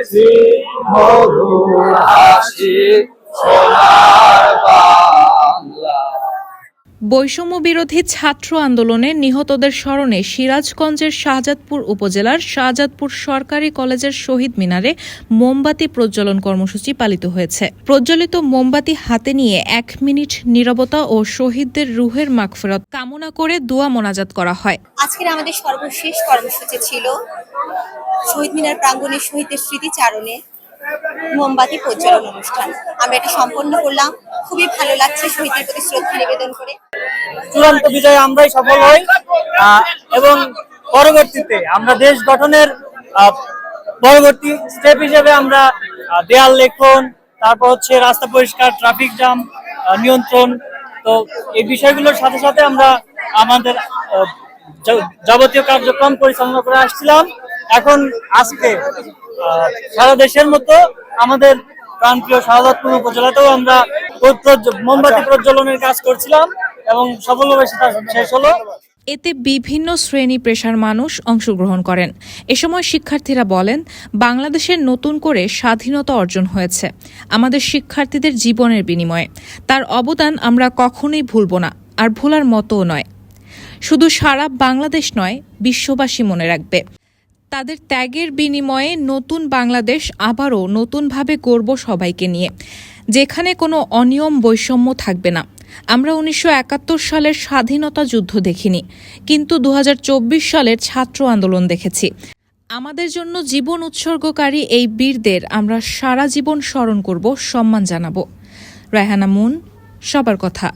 দেখেছি মধুর হাসি সোনার বাংলা। বৈষম্য বিরোধী ছাত্র আন্দোলনে নিহতদের স্মরণে সিরাজগঞ্জের শাহজাদপুর উপজেলার শাহজাদপুর সরকারি কলেজের শহীদ মিনারে মোমবাতি প্রজ্বলন কর্মসূচি পালিত হয়েছে। প্রজ্বলিত মোমবাতি হাতে নিয়ে 1 মিনিট নীরবতা ও শহীদদের রুহের মাগফিরাত কামনা করে দোয়া মোনাজাত করা হয়। আজকের আমাদের সর্বশেষ কর্মসূচি ছিল শহীদ মিনার প্রাঙ্গণে শহীদের স্মৃতিচারণে মোমবাতি প্রজ্বলন অনুষ্ঠান। আমরা এটা সম্পন্ন করলাম, খুবই ভালো লাগছে শহীদদের প্রতি শ্রদ্ধা নিবেদন করে। চূড়ান্ত বিজয়ে আমরাই সফল হই এবং পরবর্তীতে আমরা দেশ গঠনের পরবর্তী স্টেপ হিসেবে আমরা দেয়াল লেখন, তারপর হচ্ছে রাস্তা পরিষ্কার, ট্রাফিক জ্যাম নিয়ন্ত্রণ, তো এই বিষয়গুলোর সাথে সাথে আমরা আমাদের যাবতীয় কার্যক্রম পরিচালনা করে আসছিলাম। এখন আজকে সারা দেশের মতো আমাদের প্রান্তীয় শাহজাদপুর উপজেলাতেও আমরা মোমবাতি প্রজ্বলনের কাজ করছিলাম এবং সফলভাবে সেটা শেষ হলো। এতে বিভিন্ন শ্রেণী পেশার মানুষ অংশগ্রহণ করেন। এ সময় শিক্ষার্থীরা বলেন, বাংলাদেশের নতুন করে স্বাধীনতা অর্জন হয়েছে আমাদের শিক্ষার্থীদের জীবনের বিনিময়ে। তার অবদান আমরা কখনোই ভুলব না, আর ভোলার মতোও নয়। শুধু সারা বাংলাদেশ নয়, বিশ্ববাসী মনে রাখবে। তাদের ত্যাগের বিনিময়ে নতুন বাংলাদেশ আবারও নতুনভাবে গড়ব সবাইকে নিয়ে, যেখানে কোনো অনিয়ম বৈষম্য থাকবে না। আমরা 1971 সালের স্বাধীনতা যুদ্ধ দেখিনি, কিন্তু 2024 সালের ছাত্র আন্দোলন দেখেছি। আমাদের জন্য জীবন উৎসর্গকারী এই বীরদের আমরা সারা জীবন স্মরণ করব, সম্মান জানাব। রায়হানা মুন, সবার কথা।